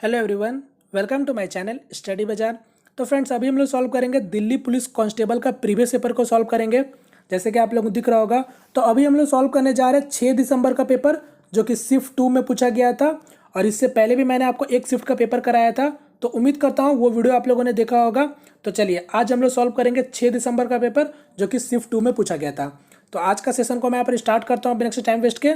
Hello everyone, welcome to my channel study bazaar. तो friends, अभी हम लोग सॉल्व करेंगे दिल्ली पुलिस कांस्टेबल का प्रीवियस पेपर को सॉल्व करेंगे। जैसे कि आप लोगों को दिख रहा होगा, तो अभी हम लोग सॉल्व करने जा रहे हैं 6 दिसंबर का पेपर, जो कि शिफ्ट 2 में पूछा गया था। और इससे पहले भी मैंने आपको एक शिफ्ट का पेपर कराया था, तो उम्मीद करता हूँ वो वीडियो आप लोगों ने देखा होगा। तो चलिए, आज हम लोग सॉल्व करेंगे 6 दिसंबर का पेपर, जो कि शिफ्ट 2 में पूछा गया था। तो आज का सेशन को मैं यहाँ पर स्टार्ट करता हूँ बिना किसी टाइम वेस्ट के।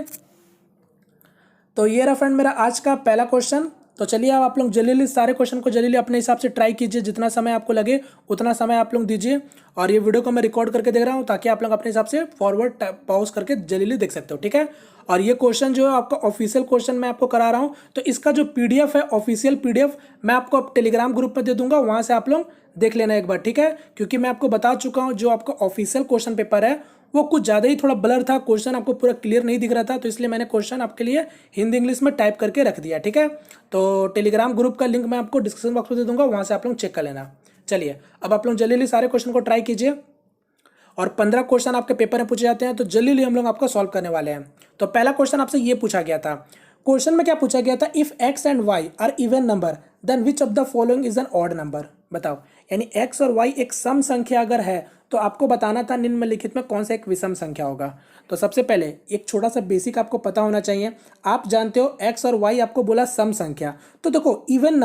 तो ये रहा फ्रेंड मेरा आज का पहला क्वेश्चन। तो चलिए, अब आप लोग जल्दी सारे क्वेश्चन को जल्दी अपने हिसाब से ट्राई कीजिए, जितना समय आपको लगे उतना समय आप लोग दीजिए। और ये वीडियो को मैं रिकॉर्ड करके देख रहा हूँ, ताकि आप लोग अपने हिसाब से फॉरवर्ड पॉज करके जल्दी देख सकते हो, ठीक है। और ये क्वेश्चन जो है आपका ऑफिशियल क्वेश्चन मैं आपको करा रहा हूँ, तो इसका जो पीडीएफ है, ऑफिशियल पीडीएफ, मैं आपको टेलीग्राम ग्रुप में दे दूंगा, वहाँ से आप लोग देख लेना एक बार, ठीक है। क्योंकि मैं आपको बता चुका हूँ, जो आपका ऑफिशियल क्वेश्चन पेपर है वो कुछ ज़्यादा ही थोड़ा ब्लर था, क्वेश्चन आपको पूरा क्लियर नहीं दिख रहा था, तो इसलिए मैंने क्वेश्चन आपके लिए हिंदी इंग्लिश में टाइप करके रख दिया, ठीक है। तो टेलीग्राम ग्रुप का लिंक मैं आपको डिस्क्रिप्शन बॉक्स में दे दूंगा, वहाँ से आप लोग चेक कर लेना। चलिए, अब आप लोग जल्दी सारे क्वेश्चन को ट्राई कीजिए। और 15 क्वेश्चन आपके पेपर में पूछे जाते हैं, तो जल्दी हम लोग आपका सॉल्व करने वाले हैं। तो पहला क्वेश्चन आपसे ये पूछा गया था। क्वेश्चन में क्या पूछा गया था? If x and y are even number, then which of the following is an odd number. बताओ, यानी एक्स और वाई एक सम संख्या अगर है, तो आपको बताना था निम्नलिखित में कौन सा एक विषम संख्या होगा। तो सबसे पहले एक छोटा सा बेसिक आपको पता होना चाहिए। आप जानते हो एक्स और वाई आपको बोला सम संख्या, तो देखो इवन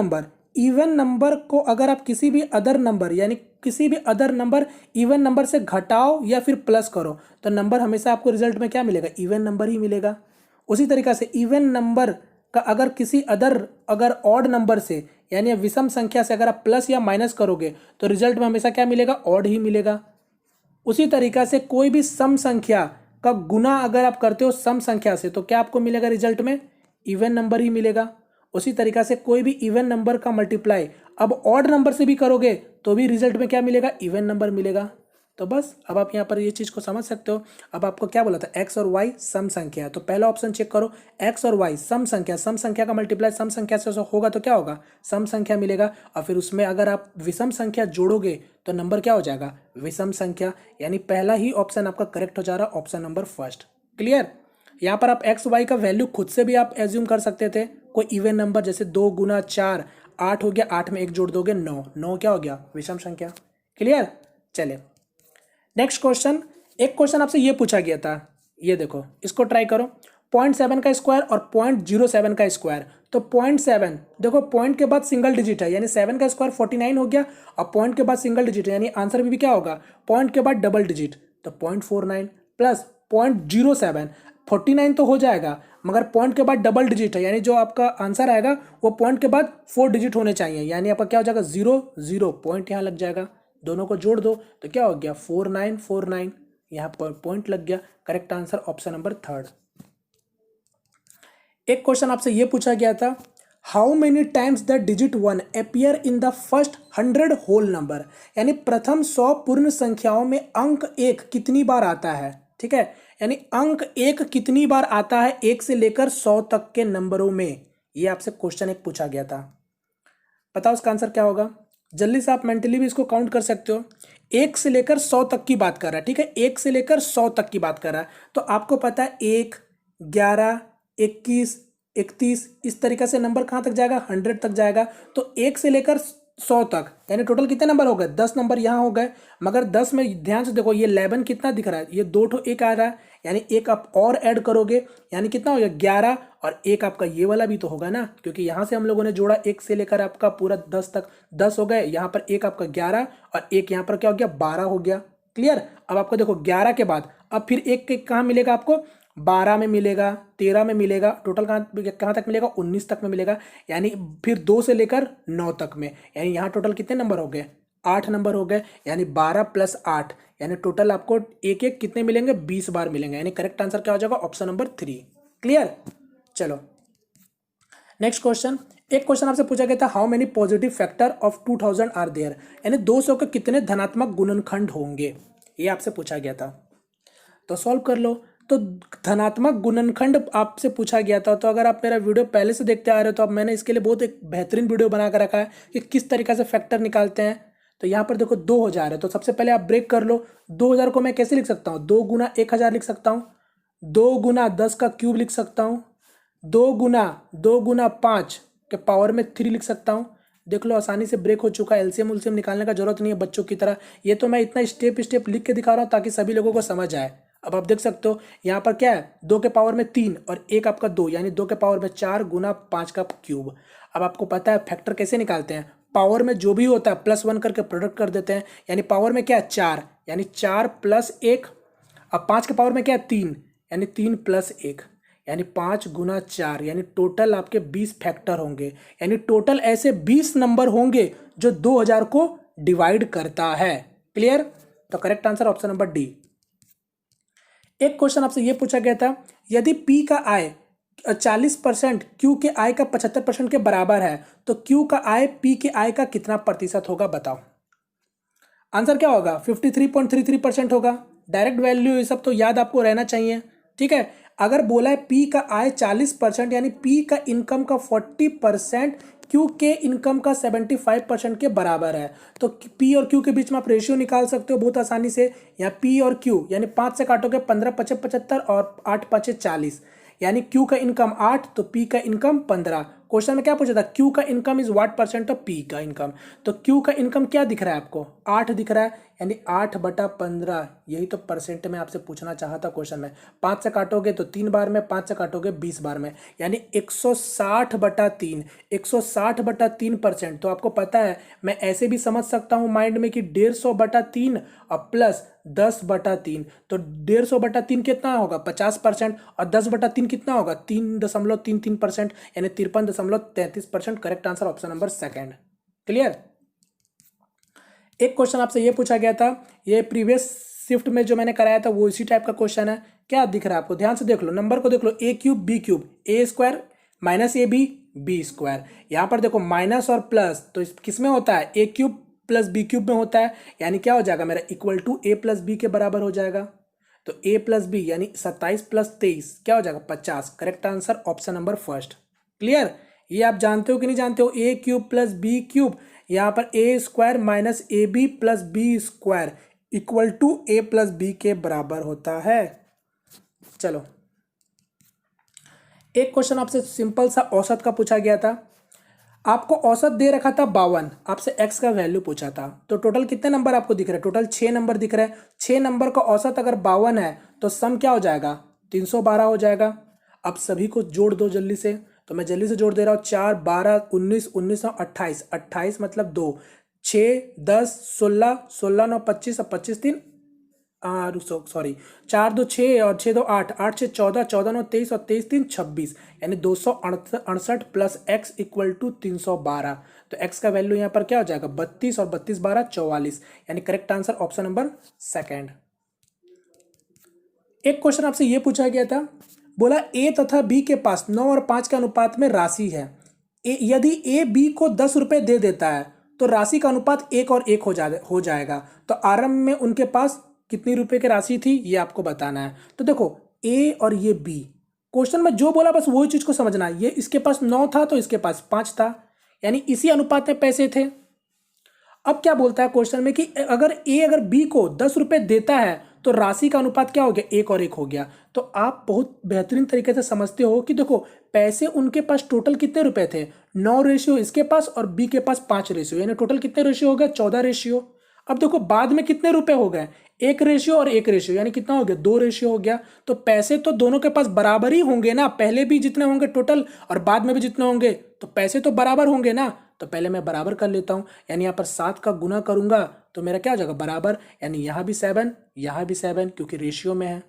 नंबर को अगर आप किसी भी अदर नंबर, यानी किसी भी अदर नंबर इवन नंबर से घटाओ या फिर प्लस करो, तो नंबर हमेशा आपको रिजल्ट में क्या मिलेगा? इवन नंबर ही मिलेगा। उसी तरीका से इवन नंबर का अगर किसी अगर ऑड नंबर से, यानी विषम संख्या से अगर आप प्लस या माइनस करोगे, तो रिजल्ट में हमेशा क्या मिलेगा? ऑड ही मिलेगा। उसी तरीका से कोई भी सम संख्या का गुना अगर आप करते हो सम संख्या से, तो क्या आपको मिलेगा रिजल्ट में? इवन नंबर ही मिलेगा। उसी तरीका से कोई भी इवन नंबर का मल्टीप्लाई अब ऑड नंबर से भी करोगे, तो भी रिजल्ट में क्या मिलेगा? इवन नंबर मिलेगा। तो बस अब आप यहाँ पर ये चीज़ को समझ सकते हो। अब आपको क्या बोला था? एक्स और वाई सम संख्या है, तो पहला ऑप्शन चेक करो, एक्स और वाई सम संख्या का मल्टीप्लाई सम संख्या से होगा, तो क्या होगा? सम संख्या मिलेगा। और फिर उसमें अगर आप विषम संख्या जोड़ोगे, तो नंबर क्या हो जाएगा? विषम संख्या। यानी पहला ही ऑप्शन आपका करेक्ट हो जा रहा है, ऑप्शन नंबर फर्स्ट। क्लियर? यहाँ पर आप एक्स वाई का वैल्यू खुद से भी आप एज्यूम कर सकते थे, कोई इवन नंबर, जैसे 2 गुना 4, 8 हो गया, 8 में 1 जोड़ दोगे 9, 9 क्या हो गया? विषम संख्या। क्लियर? चले नेक्स्ट क्वेश्चन। एक क्वेश्चन आपसे ये पूछा गया था, ये देखो, इसको ट्राई करो। 0.7 का स्क्वायर और 0.07 का स्क्वायर। तो 0.7 देखो, पॉइंट के बाद सिंगल डिजिट है, यानी 7 का स्क्वायर 49 हो गया, और पॉइंट के बाद सिंगल डिजिट है, यानी आंसर भी क्या होगा? पॉइंट के बाद डबल डिजिट, तो 0.49 प्लस 0.07, 49 तो हो जाएगा, मगर पॉइंट के बाद डबल डिजिट है, यानी जो आपका आंसर आएगा वो पॉइंट के बाद 4 डिजिट होने चाहिए, यानी आपका क्या हो जाएगा? 0 0 पॉइंट यहाँ लग जाएगा। दोनों को जोड़ दो तो क्या हो गया? 4949, यहाँ पर पॉइंट लग गया। Correct answer option number third. एक क्वेश्चन आपसे ये पूछा गया था, how many times the digit 1 appear in the first 100 whole number. यानी प्रथम 100 पूर्ण संख्याओं में अंक 1 कितनी बार आता है, ठीक है। यानी अंक 1 कितनी बार आता है 1 से लेकर 100 तक के नंबरों में, ये आपसे क्वेश्चन एक पूछा गया था। बताओ उसका आंसर क्या होगा? जल्दी से आप मेंटली भी इसको काउंट कर सकते हो। 1 से लेकर 100 तक की बात कर रहा है, ठीक है, 1 से लेकर 100 तक की बात कर रहा है। तो आपको पता है 1, 11, 21, 31, इस तरीके से नंबर कहाँ तक जाएगा? 100 तक जाएगा। तो 1 से लेकर 100 तक, यानी टोटल कितने नंबर हो गए? 10 नंबर यहाँ हो गए। मगर 10 में ध्यान से देखो, ये 11 कितना दिख रहा है? ये 2 ठो 1 आ रहा है, यानी एक आप और ऐड करोगे, यानी कितना हो गया? 11, और एक आपका ये वाला भी तो होगा ना, क्योंकि यहाँ से हम लोगों ने जोड़ा 1 से लेकर आपका पूरा 10 तक, 10 हो गए। यहाँ पर एक आपका 11, और एक यहाँ पर क्या हो गया? 12 हो गया। क्लियर? अब आपको देखो 11 के बाद अब फिर एक कहाँ मिलेगा आपको? 12 में मिलेगा, 13 में मिलेगा, टोटल कहाँ तक मिलेगा? 19 तक में मिलेगा। यानी फिर 2 से लेकर 9 तक में, यानी यहाँ टोटल कितने नंबर हो गए? 8 नंबर हो गए। यानी 12 + 8, यानी टोटल आपको एक एक कितने मिलेंगे? 20 बार मिलेंगे। यानी करेक्ट आंसर क्या हो जाएगा? Option number 3। क्लियर? चलो नेक्स्ट क्वेश्चन। एक क्वेश्चन आपसे पूछा गया था, how many positive factor of 2000 are there. यानी 200 के कितने धनात्मक गुणनखंड होंगे, ये आपसे पूछा गया था। तो सॉल्व कर लो। तो धनात्मक गुणनखंड आपसे पूछा गया था, तो अगर आप मेरा वीडियो पहले से देखते आ रहे हो, तो अब मैंने इसके लिए बहुत एक बेहतरीन वीडियो बना कर रखा है कि किस तरीके से फैक्टर निकालते हैं। तो यहाँ पर देखो 2000 है, तो सबसे पहले आप ब्रेक कर लो। 2000 को मैं कैसे लिख सकता हूँ? 2 गुना 1000 लिख सकता हूँ, 2 गुना 10 का क्यूब लिख सकता हूँ, 2 गुना 5, के पावर में 3 लिख सकता हूँ। देख लो आसानी से ब्रेक हो चुका है, एलसीएम उलसीएम निकालने का जरूरत नहीं है बच्चों की तरह। ये तो मैं इतना स्टेप स्टेप लिख के दिखा रहा हूँ ताकि सभी लोगों को समझ आए। अब आप देख सकते हो यहाँ पर क्या है, 2 के पावर में 3 और 1 आपका 2, यानी 2 के पावर में 4 गुना 5 का क्यूब। अब आपको पता है फैक्टर कैसे निकालते हैं, पावर में जो भी होता है +1 करके प्रोडक्ट कर देते हैं, यानी पावर में क्या है 4, यानी 4 + 1। अब 5 के पावर में क्या है 3, यानी 3 + 1, यानी 5 गुना 4, यानी टोटल आपके 20 फैक्टर होंगे, यानी टोटल ऐसे 20 नंबर होंगे जो 2000 को डिवाइड करता है। क्लियर? तो correct answer option number D. एक क्वेश्चन आपसे ये पूछा गया था, यदि P का आय 40% Q के आय का 75% के बराबर है तो Q का आय P के आय का कितना प्रतिशत होगा, बताओ। आंसर क्या होगा, 53.33% होगा। डायरेक्ट वैल्यू ये सब तो याद आपको रहना चाहिए, ठीक है। अगर बोला है P का आय 40%, यानी P का इनकम का 40% Q के इनकम का 75% के बराबर है, तो P और Q के बीच में आप रेशियो निकाल सकते हो बहुत आसानी से। यहाँ P और Q यानी 5 से काटोगे 15 × 5 = 75 और 8 × 5 = 40, यानी Q का इनकम 8 तो P का इनकम 15। क्वेश्चन में क्या पूछा था, Q का income is what percent of P का इनकम, तो Q का इनकम क्या दिख रहा है आपको, 8 दिख रहा है, यानी 8/15। यही तो परसेंट में आपसे पूछना चाहा था क्वेश्चन में। 5 से काटोगे तो 3 बार में, 5 से काटोगे 20 बार में, यानी 160/3, 160/3%। तो आपको पता है मैं ऐसे भी समझ सकता हूँ माइंड में कि 150/3 और प्लस 10/3, तो 150/3 कितना होगा 50%, और 10/3 कितना होगा 3.33%, यानी 53.33%। Correct answer option number second. Clear? एक क्वेश्चन आपसे ये पूछा गया था, ये प्रीवियस शिफ्ट में जो मैंने कराया था वो इसी टाइप का क्वेश्चन है। क्या दिख रहा है आपको, ध्यान से देख लो, नंबर को देख लो, a³ b³ a² - ab b²। यहाँ पर देखो माइनस और प्लस तो किस में होता है, a³ + b³ में होता है, यानी क्या हो जाएगा मेरा इक्वल टू a + b के बराबर हो जाएगा। तो a + b यानी 27 + 23 क्या हो जाएगा 50। Correct answer option number first. Clear? ये आप जानते हो कि नहीं जानते हो, a³ + b³, यहाँ पर a² - ab + b² equal to a + b के बराबर होता है। चलो एक क्वेश्चन आपसे सिंपल सा औसत का पूछा गया था। आपको औसत दे रखा था 52, आपसे x का वैल्यू पूछा था, तो टोटल कितने नंबर आपको दिख रहे हैं, टोटल 6 नंबर दिख रहे हैं। 6 नंबर का औसत अगर 52 है तो सम क्या हो जाएगा 312 हो जाएगा। अब सभी को जोड़ दो जल्दी से, तो मैं जल्दी से जोड़ दे रहा हूँ, 4 12 19 19 और 28, 28 मतलब 2, 6 10 16 16 9 25 और 25 3 सॉरी 4 2 6 और 6 2 8 8 6 14 14 9 23 और 23 3 26, यानी 268 प्लस x इक्वल टू 312। तो x का वैल्यू यहाँ पर क्या हो जाएगा 32 और 32 12 44, यानी correct answer option number second. एक क्वेश्चन आपसे ये पूछा गया था, बोला a तथा b के पास 9 और 5 के अनुपात में राशि है। यदि a b को 10 रुपए दे देता है तो राशि का अनुपात 1 और 1 हो जाएगा। तो आरंभ में उनके पास कितनी रुपए की राशि थी ये आपको बताना है। तो देखो a और ये b, क्वेश्चन में जो बोला बस वही चीज को समझना है। ये इसके पास 9 था तो इसके पास 5 था, यानी इसी अनुपात में पैसे थे। अब क्या बोलता है क्वेश्चन में कि अगर b को 10 रुपए देता है तो राशि का अनुपात क्या हो गया 1 और 1 हो गया। तो आप बहुत बेहतरीन तरीके से समझते हो कि देखो पैसे उनके पास टोटल कितने रुपए थे, 9 रेशियो इसके पास और बी के पास 5 रेशियो, यानी टोटल कितने रेशियो हो गए 14 रेशियो। अब देखो बाद में कितने रुपए हो गए 1 रेशियो और 1 रेशियो, यानी कितना हो गया 2 रेशियो हो गया। तो पैसे तो दोनों के पास बराबर ही होंगे ना, पहले भी जितने होंगे टोटल और बाद में भी जितने होंगे, तो पैसे तो बराबर होंगे ना। तो पहले मैं बराबर कर लेता हूं, यानी यहाँ पर 7 का गुना करूंगा तो मेरा क्या हो जाएगा बराबर, यानी यहाँ भी 7 यहाँ भी 7 क्योंकि रेशियो में है।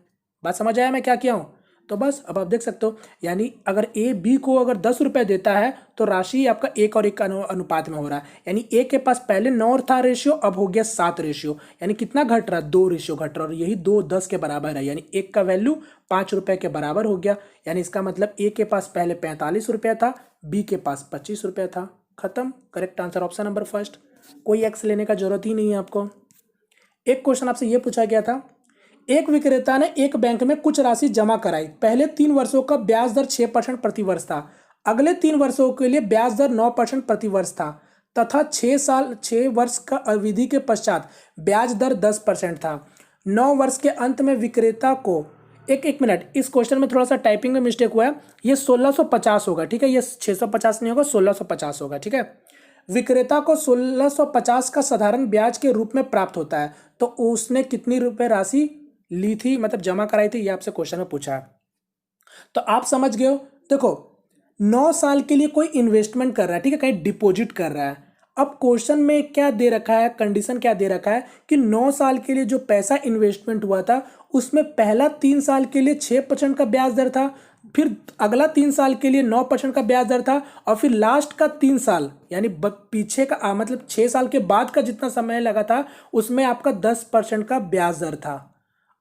बात समझ आया मैं क्या किया हूँ? तो बस अब आप देख सकते हो, यानी अगर ए बी को अगर 10 रुपए देता है तो राशि आपका 1 और 1 का अनुपात में हो रहा है, यानी ए के पास पहले 9 था रेशियो, अब हो गया 7 रेशियो, यानी कितना घट रहा है 2 रेशियो घट रहा है, और यही 2 10 के बराबर है, यानी 1 का वैल्यू 5 रुपए के बराबर हो गया। यानी इसका मतलब ए के पास पहले 45 रुपया था, बी के पास 25 रुपया था। खत्म। Correct answer option number first, कोई एक्स लेने का जरूरत ही नहीं है आपको। एक क्वेश्चन आपसे यह पूछा गया था, एक विक्रेता ने एक बैंक में कुछ राशि जमा कराई, पहले 3 वर्षों का ब्याज दर 6% प्रति वर्ष था, अगले 3 वर्षों के लिए ब्याज दर 9% प्रति वर्ष था, तथा 6 वर्ष का अवधि के पश्चात ब्याज दर 10% था। 9 वर्ष के अंत में विक्रेता को एक एक मिनट, इस क्वेश्चन में थोड़ा सा टाइपिंग में मिस्टेक हुआ है। ये 1650 होगा, ठीक है, ये 650 नहीं होगा, 1650 होगा, ठीक है। विक्रेता को 1650 का साधारण ब्याज के रूप में प्राप्त होता है, तो उसने कितनी रुपए राशि ली थी, मतलब जमा कराई थी, ये आपसे क्वेश्चन में पूछा है। तो आप समझ गए हो। देखो, 9 साल के लिए कोई इन्वेस्टमेंट कर रहा है, ठीक है, कहीं डिपॉजिट कर रहा है। अब क्वेश्चन में क्या दे रखा है, कंडीशन क्या दे रखा है कि 9 साल के लिए जो पैसा इन्वेस्टमेंट हुआ था उसमें पहला 3 साल के लिए 6% का ब्याज दर था, फिर अगला 3 साल के लिए 9% का ब्याज दर था, और फिर लास्ट का 3 साल यानी पीछे का मतलब 6 साल के बाद का जितना समय लगा था उसमें आपका 10% का ब्याज दर था।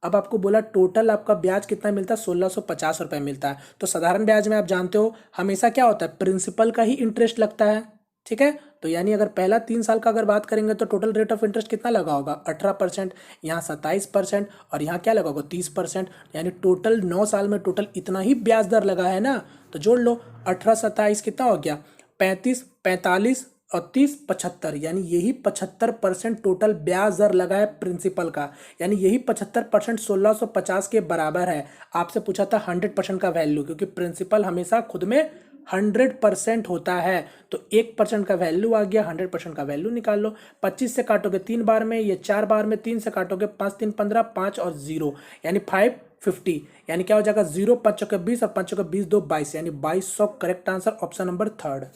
अब आपको बोला टोटल आपका ब्याज कितना मिलता है, 1650 रुपये मिलता है। तो साधारण ब्याज में आप जानते हो हमेशा क्या होता है, प्रिंसिपल का ही इंटरेस्ट लगता है, ठीक है। तो यानी अगर पहला 3 साल का अगर बात करेंगे तो टोटल रेट ऑफ इंटरेस्ट कितना लगा होगा, 18%, यहाँ 27%, और यहाँ क्या लगा होगा, 30%। यानी टोटल 9 साल में टोटल इतना ही ब्याज दर लगा है ना। तो जोड़ लो, 18 27 कितना हो गया, 35, 45 और 30, 75, यानी यही 75% टोटल ब्याज दर लगा है प्रिंसिपल का। यानी यही 75% 1650 के बराबर है। आपसे पूछा था 100% का वैल्यू, क्योंकि प्रिंसिपल हमेशा खुद में 100% होता है। तो 1% का वैल्यू आ गया, 100% का वैल्यू निकाल लो। 25 से काटोगे 3 बार में, ये 4 बार में, 3 से काटोगे 5 3 15, 5 और 0 यानी 550, यानी क्या हो जाएगा 0 5 चौके 20 और 5 चौके 20 2 22, यानी 2200 करेक्ट आंसर, ऑप्शन नंबर 3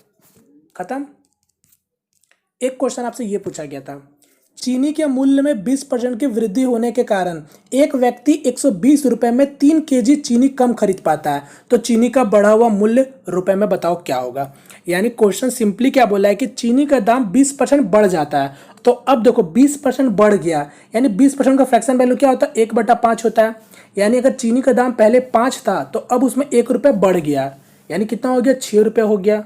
खत्म। एक क्वेश्चन आपसे ये पूछा गया था, चीनी के मूल्य में 20% की वृद्धि होने के कारण एक व्यक्ति 120 रुपए में 3 kg चीनी कम खरीद पाता है, तो चीनी का बढ़ा हुआ मूल्य रुपए में बताओ क्या होगा। यानी क्वेश्चन सिंपली क्या बोला है कि चीनी का दाम 20% बढ़ जाता है। तो अब देखो 20% बढ़ गया, यानी 20% का फ्रैक्शन वैल्यू क्या होता है, 1/5 होता है। यानी अगर चीनी का दाम पहले 5 था तो अब उसमें 1 रुपये बढ़ गया, यानी कितना हो गया, 6 रुपये हो गया।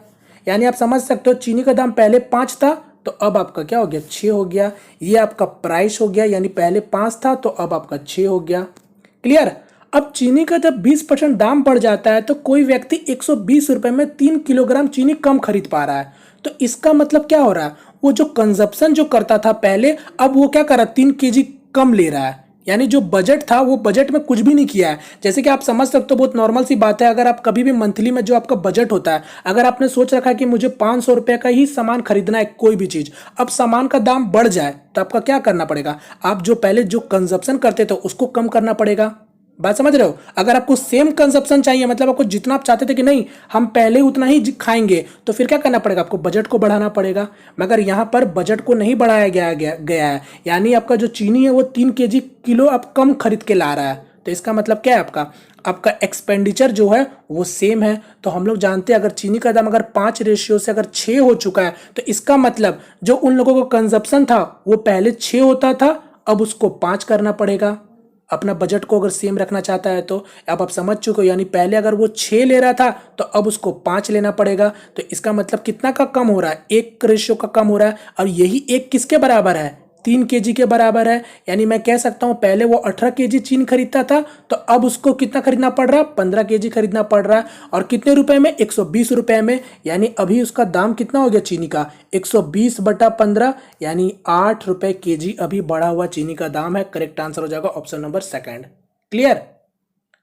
यानी आप समझ सकते हो चीनी का दाम पहले 5 था तो अब आपका क्या हो गया, 6 हो गया। ये आपका प्राइस हो गया, यानी पहले 5 था तो अब आपका 6 हो गया। क्लियर। अब चीनी का जब 20% दाम बढ़ जाता है तो कोई व्यक्ति 120 रुपए में 3 किलोग्राम चीनी कम खरीद पा रहा है। तो इसका मतलब क्या हो रहा है, वो जो कंजप्शन जो करता था पहले, अब वो क्या कर रहा है, 3 kg कम ले रहा है। यानी जो बजट था वो बजट में कुछ भी नहीं किया है। जैसे कि आप समझ सकते हो, बहुत नॉर्मल सी बात है, अगर आप कभी भी मंथली में जो आपका बजट होता है, अगर आपने सोच रखा है कि मुझे 500 रुपये का ही सामान खरीदना है, कोई भी चीज, अब सामान का दाम बढ़ जाए तो आपका क्या करना पड़ेगा, आप जो पहले जो कंजप्शन करते थे उसको कम करना पड़ेगा। बात समझ रहे हो। अगर आपको सेम कंजप्शन चाहिए, मतलब आपको जितना आप चाहते थे कि नहीं हम पहले उतना ही खाएंगे, तो फिर क्या करना पड़ेगा, आपको बजट को बढ़ाना पड़ेगा। मगर यहाँ पर बजट को नहीं बढ़ाया गया है, यानी आपका जो चीनी है वो 3 किलो आप कम खरीद के ला रहा है। तो इसका मतलब क्या है, आपका आपका एक्सपेंडिचर जो है वो सेम है। तो हम लोग जानते हैं अगर चीनी का दाम अगर 5 रेशियो से अगर 6 हो चुका है, तो इसका मतलब जो उन लोगों को कंजप्शन था वो पहले 6 होता था, अब उसको 5 करना पड़ेगा। अपना बजट को अगर सेम रखना चाहता है तो अब आप समझ चुके हो, यानी पहले अगर वो 6 ले रहा था तो अब उसको 5 लेना पड़ेगा। तो इसका मतलब कितना का कम हो रहा है, 1 रेशियो का कम हो रहा है। और यही 1 किसके बराबर है, 3 kg के बराबर है। यानी मैं कह सकता हूं पहले वो 18 kg चीनी खरीदता था तो अब उसको कितना खरीदना पड़ रहा है, 15 kg खरीदना पड़ रहा है। और कितने रुपए में, 120 रुपए में। यानी अभी उसका दाम कितना हो गया चीनी का, 120/15, यानी 8 रुपए kg अभी बढ़ा हुआ चीनी का दाम है। करेक्ट आंसर हो जाएगा ऑप्शन नंबर 2। क्लियर,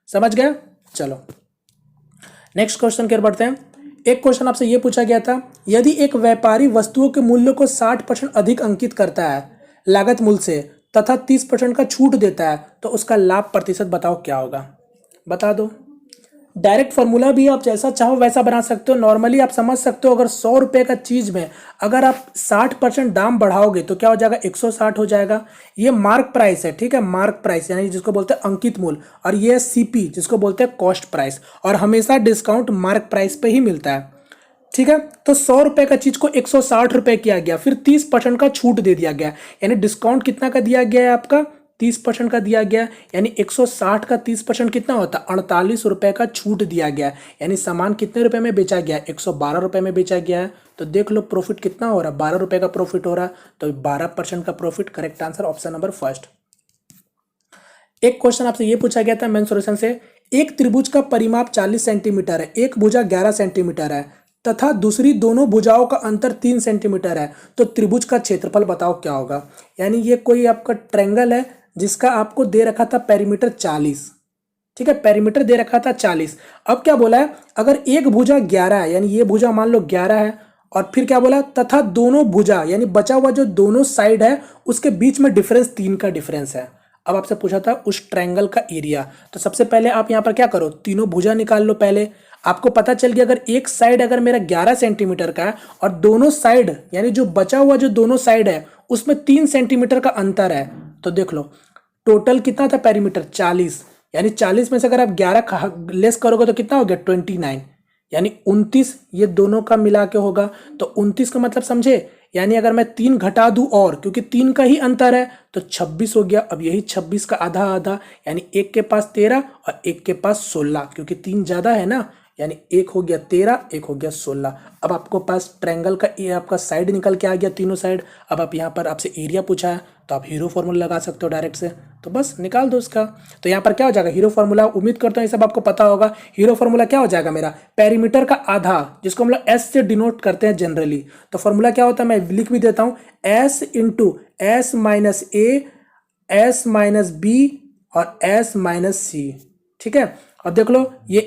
समझ गया। चलो नेक्स्ट क्वेश्चन की ओर बढ़ते हैं। एक क्वेश्चन आपसे यह पूछा गया था, यदि एक व्यापारी वस्तुओं के मूल्य को 60% अधिक अंकित करता है लागत मूल्य से तथा 30% का छूट देता है, तो उसका लाभ प्रतिशत बताओ क्या होगा। बता दो। डायरेक्ट फॉर्मूला भी आप जैसा चाहो वैसा बना सकते हो। नॉर्मली आप समझ सकते हो, अगर 100 रुपये का चीज में अगर आप 60% दाम बढ़ाओगे तो क्या हो जाएगा, 160 हो जाएगा। ये मार्क प्राइस है, ठीक है, मार्क प्राइस यानी जिसको बोलते हैं अंकित मूल्य, और ये है सीपी जिसको बोलते हैं कॉस्ट प्राइस। और हमेशा डिस्काउंट मार्क प्राइस पे ही मिलता है, ठीक है। तो 100 रुपए का चीज को 160 रुपए किया गया, फिर 30% का छूट दे दिया गया। यानी डिस्काउंट कितना का दिया गया है, आपका 30% का दिया गया। यानी 160 का 30% कितना होता है, 48 रुपए का छूट दिया गया। यानी सामान कितने रुपए में बेचा गया, 112 रुपए में बेचा गया है। तो देख लो प्रॉफिट कितना हो रहा है, 12 रुपए का प्रॉफिट हो रहा है। तो 12% का profit. Correct answer option number 1। एक क्वेश्चन आपसे ये पूछा गया था मेन सॉल्यूशन से, एक त्रिभुज का परिमाप 40 सेंटीमीटर है, एक भुजा 11 सेंटीमीटर है तथा दूसरी दोनों भुजाओं का अंतर 3 सेंटीमीटर है, तो त्रिभुज का क्षेत्रफल बताओ क्या होगा। यानी ये कोई आपका ट्रायंगल है जिसका आपको दे रखा था पेरीमीटर 40, ठीक है, पेरीमीटर दे रखा था 40। अब क्या बोला है, अगर एक भुजा 11 है, यानी ये भुजा मान लो 11 है, और फिर क्या बोला, तथा दोनों भुजा यानी बचा हुआ जो दोनों साइड है उसके बीच में डिफरेंस 3 का डिफरेंस है। अब आपसे पूछा था उस ट्रायंगल का एरिया, तो सबसे पहले आप यहाँ पर क्या करो, तीनों भुजा निकाल लो। पहले आपको पता चल गया अगर एक साइड अगर मेरा 11 सेंटीमीटर का है और दोनों साइड यानी जो बचा हुआ जो दोनों साइड है उसमें 3 सेंटीमीटर का अंतर है, तो देख लो टोटल कितना था पेरीमीटर 40, यानी 40 में से अगर आप 11 लेस करोगे तो कितना हो गया 29, यानी 29 ये दोनों का मिला के होगा। तो 29 का मतलब समझे, यानी अगर मैं 3 घटा दूं और क्योंकि 3 का ही अंतर है तो 26 हो गया। अब यही 26 का आधा आधा, यानी एक के पास 13 और एक के पास 16, क्योंकि 3 ज्यादा है ना, यानी एक हो गया 13, एक हो गया 16। अब आपको पास ट्रायंगल का ये आपका साइड निकल के आ गया तीनों साइड। अब आप यहाँ पर आपसे एरिया पूछा है तो आप हीरो फॉर्मूला लगा सकते हो डायरेक्ट से, तो बस निकाल दो उसका। तो यहाँ पर क्या हो जाएगा हीरो फॉर्मूला, उम्मीद करता हूँ ये सब आपको पता होगा। हीरो फॉर्मूला क्या हो जाएगा मेरा, पेरीमीटर का आधा जिसको हम लोग एस से डिनोट करते हैं जनरली। तो फॉर्मूला क्या होता है मैं लिख भी देता हूँ, एस इंटू एस माइनस ए, एस माइनस बी और एस माइनस सी। ठीक है, अब देख लो ये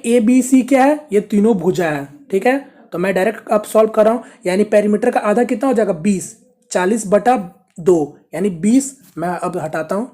ए बी सी क्या है, ये तीनों भुजा है। ठीक है, तो मैं डायरेक्ट अब सॉल्व कर रहा हूँ, यानी पेरीमीटर का आधा कितना हो जाएगा 20, 40/2 यानी 20। मैं अब हटाता हूँ,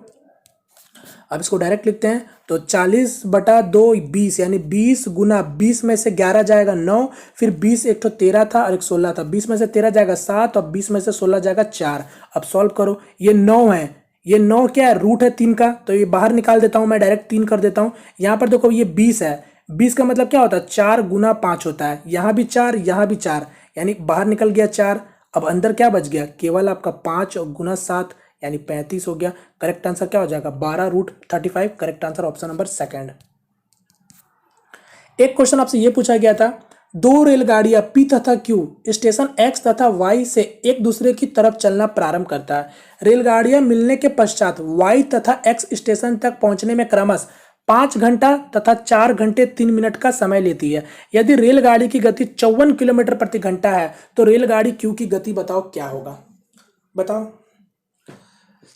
अब इसको डायरेक्ट लिखते हैं तो 40/2 20, यानी 20 गुना 20 में से 11 जाएगा 9, फिर 20 एक तो 13 था और एक 16 था, 20 में से 13 जाएगा 7 और 20 में से 16 जाएगा 4। अब सॉल्व करो, ये 9 है, ये 9 क्या है रूट है 3 का, तो ये बाहर निकाल देता हूं मैं, डायरेक्ट 3 कर देता हूं। यहां पर देखो ये 20 है, 20 का मतलब क्या होता है 4 गुना 5 होता है, यहां भी 4 यहां भी 4, यानी बाहर निकल गया 4। अब अंदर क्या बच गया, केवल आपका 5 गुना 7 यानी 35 हो गया। करेक्ट आंसर क्या हो जाएगा 12√35। Correct answer option number second. एक क्वेश्चन आपसे ये पूछा गया था, दो रेलगाड़ियां पी तथा क्यू स्टेशन एक्स तथा वाई से एक दूसरे की तरफ चलना प्रारंभ करता है। रेलगाड़ियां मिलने के पश्चात वाई तथा एक्स स्टेशन तक पहुंचने में क्रमशः 5 घंटा तथा 4 घंटे 3 मिनट का समय लेती है। यदि रेलगाड़ी की गति 54 किलोमीटर प्रति घंटा है तो रेलगाड़ी क्यू की गति बताओ क्या होगा। बताओ,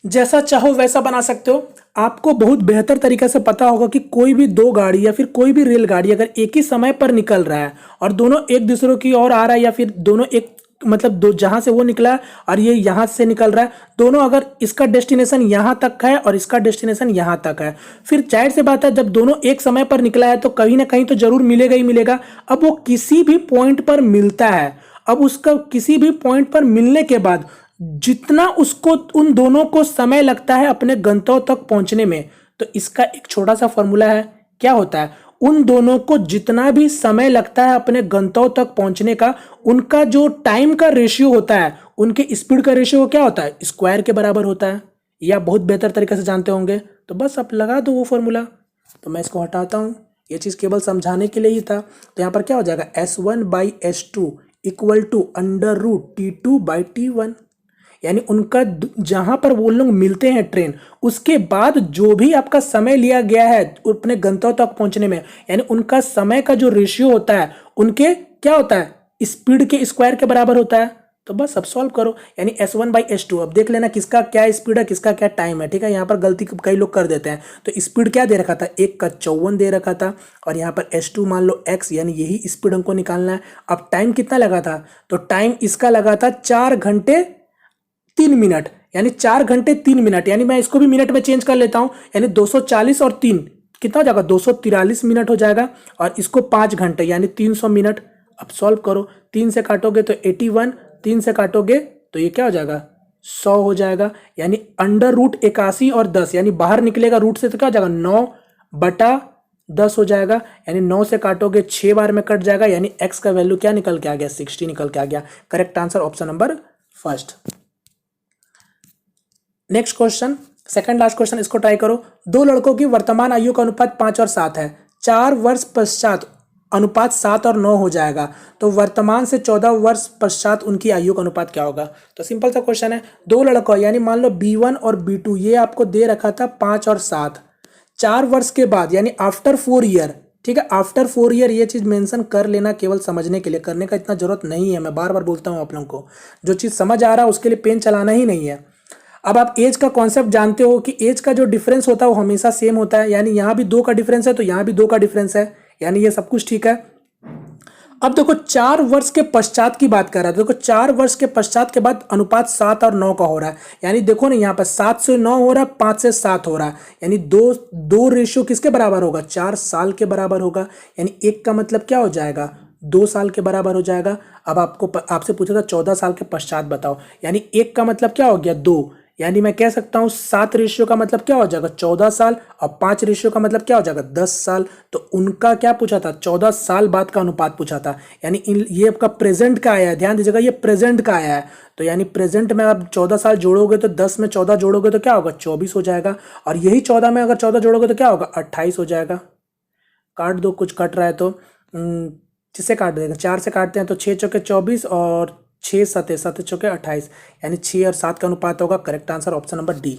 जैसा चाहो वैसा बना सकते हो। आपको बहुत बेहतर तरीके से पता होगा कि कोई भी दो गाड़ी या फिर कोई भी रेलगाड़ी अगर एक ही समय पर निकल रहा है और दोनों एक दूसरे की ओर आ रहा है, या फिर दोनों एक मतलब दो जहां से वो निकला है और ये यहां से निकल रहा है, दोनों अगर इसका डेस्टिनेशन यहां तक है और इसका डेस्टिनेशन यहां तक है, फिर जाहिर सी बात है जब दोनों एक समय पर निकला है तो कहीं ना कहीं तो जरूर मिलेगा ही मिलेगा। अब वो किसी भी पॉइंट पर मिलता है, अब उसका किसी भी पॉइंट पर मिलने के बाद जितना उसको उन दोनों को समय लगता है अपने गंतव्य तक पहुंचने में, तो इसका एक छोटा सा फॉर्मूला है। क्या होता है, उन दोनों को जितना भी समय लगता है अपने गंतव्य तक पहुंचने का, उनका जो टाइम का रेशियो होता है, उनके स्पीड का रेशियो क्या होता है, स्क्वायर के बराबर होता है। या बहुत बेहतर तरीके से जानते होंगे, तो बस आप लगा दो वो फॉर्मूला। तो मैं इसको हटाता हूं, ये चीज केवल समझाने के लिए ही था। तो यहां पर क्या हो जाएगा S1/S2 इक्वल टू √T2/T1, यानी उनका जहां पर वो लोग मिलते हैं ट्रेन, उसके बाद जो भी आपका समय लिया गया है अपने गंतव्य तक पहुंचने में, यानी उनका समय का जो रेशियो होता है उनके क्या होता है, स्पीड के स्क्वायर के बराबर होता है। तो बस अब सॉल्व करो, यानी S1/S2। अब देख लेना किसका क्या स्पीड है किसका क्या टाइम है। ठीक है, यहाँ पर गलती कई लोग कर देते हैं। तो स्पीड क्या दे रखा था, 1 का 54 दे रखा था, और यहाँ पर S2 मान लो x, यानी यही स्पीड हमको निकालना है। अब टाइम कितना लगा था, तो टाइम इसका लगा था 4 घंटे 3 मिनट, यानी 4 घंटे 3 मिनट, यानी मैं इसको भी मिनट में चेंज कर लेता हूं, यानी 240 और 3 कितना हो जाएगा 243 मिनट हो जाएगा, और इसको 5 घंटे यानी 300 मिनट। अब सॉल्व करो, 3 से काटोगे तो 81, 3 से काटोगे तो ये क्या हो जाएगा 100 हो जाएगा, यानी √81 और 10, यानी बाहर निकलेगा रूट से तो क्या हो जाएगा 9/10 हो जाएगा, यानी 9 से काटोगे 6 बार में कट जाएगा, यानी x का वैल्यू क्या निकल के आ गया 60 निकल के आ गया। Correct answer option number first. Next question, second last question, इसको ट्राई करो। दो लड़कों की वर्तमान आयु का अनुपात 5 और 7 है। 4 वर्ष पश्चात अनुपात 7 और 9 हो जाएगा, तो वर्तमान से 14 वर्ष पश्चात उनकी आयु का अनुपात क्या होगा। तो सिंपल सा क्वेश्चन है, दो लड़कों यानी मान लो B1 और B2, ये आपको दे रखा था 5 और 7। 4 वर्ष के बाद यानी आफ्टर 4 ईयर, ठीक है, आफ्टर 4 ईयर, ये चीज मेंशन कर लेना केवल समझने के लिए, करने का इतना जरूरत नहीं है। मैं बार बार बोलता हूँ आप लोगों को, जो चीज समझ आ रहा है उसके लिए पेन चलाना ही नहीं है। अब आप एज का कॉन्सेप्ट जानते हो कि एज का जो डिफरेंस होता है वो हमेशा सेम होता है, यानी यहाँ भी 2 का डिफरेंस है तो यहाँ भी 2 का डिफरेंस है, यानी ये सब कुछ ठीक है। अब देखो 4 वर्ष के पश्चात की बात कर रहा है, देखो 4 वर्ष के पश्चात के बाद अनुपात 7 और 9 का हो रहा है, यानी देखो ना यहाँ पर 7 से 9 हो रहा है, 5 से 7 हो रहा है, यानी दो रेशियो किसके बराबर होगा, 4 साल के बराबर होगा, यानी 1 का मतलब क्या हो जाएगा, 2 साल के बराबर हो जाएगा। अब आपसे पूछा था 14 साल के पश्चात बताओ, यानी 1 का मतलब क्या हो गया 2, यानी मैं कह सकता हूँ 7 रेशियो का मतलब क्या हो जाएगा 14 साल, और 5 रेशियो का मतलब क्या हो जाएगा 10 साल। तो उनका क्या पूछा था, 14 साल बाद का अनुपात पूछा था, यानी ये आपका प्रेजेंट का आया है, ध्यान दीजिएगा ये प्रेजेंट का आया है। तो यानी प्रेजेंट में आप 14 साल जोड़ोगे तो 10 में 14 जोड़ोगे तो क्या होगा 24 हो जाएगा, और यही 14 में अगर 14 जोड़ोगे तो क्या होगा 28 हो जाएगा। काट दो, कुछ कट रहा है तो जिससे काट देगा, 4 से काटते हैं तो 6 चौके 24 और 6 7 7 चौके 28, यानी 6 और 7 का अनुपात होगा। Correct answer option number D.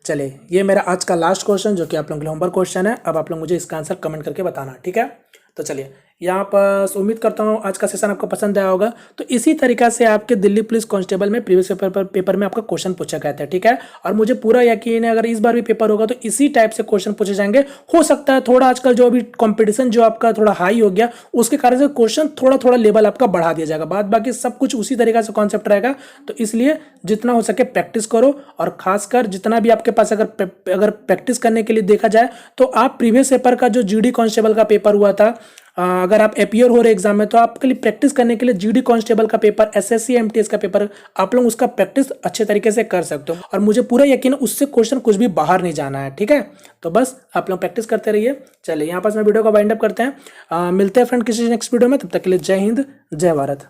चलिए ये मेरा आज का लास्ट क्वेश्चन जो कि आप लोगों के लिए होमवर्क क्वेश्चन है। अब आप लोग मुझे इसका आंसर कमेंट करके बताना, ठीक है। तो चलिए यहाँ पर उम्मीद करता हूँ आज का सेशन आपको पसंद आया होगा। तो इसी तरीका से आपके दिल्ली पुलिस कांस्टेबल में प्रीवियस पेपर में आपका क्वेश्चन पूछा गया था, ठीक है। और मुझे पूरा यकीन है अगर इस बार भी पेपर होगा तो इसी टाइप से क्वेश्चन पूछे जाएंगे। हो सकता है थोड़ा आजकल जो अभी कंपटीशन जो आपका थोड़ा हाई हो गया उसके कारण से क्वेश्चन थोड़ा थोड़ा लेवल आपका बढ़ा दिया जाएगा, बाद बाकी सब कुछ उसी तरीका से कॉन्सेप्ट रहेगा। तो इसलिए जितना हो सके प्रैक्टिस करो, और खासकर जितना भी आपके पास अगर प्रैक्टिस करने के लिए देखा जाए तो आप प्रीवियस पेपर का जो जीडी कांस्टेबल का पेपर हुआ था, अगर आप अपियर हो रहे एग्जाम में तो आपके लिए प्रैक्टिस करने के लिए जीडी कांस्टेबल का पेपर, एसएससी एमटीएस का पेपर आप लोग उसका प्रैक्टिस अच्छे तरीके से कर सकते हो, और मुझे पूरा यकीन है उससे क्वेश्चन कुछ भी बाहर नहीं जाना है, ठीक है। तो बस आप लोग प्रैक्टिस करते रहिए। चलिए यहाँ पास में वीडियो को वाइंड अप करते हैं, मिलते हैं फ्रेंड किसी नेक्स्ट वीडियो में, तब तक के लिए जय हिंद जय भारत।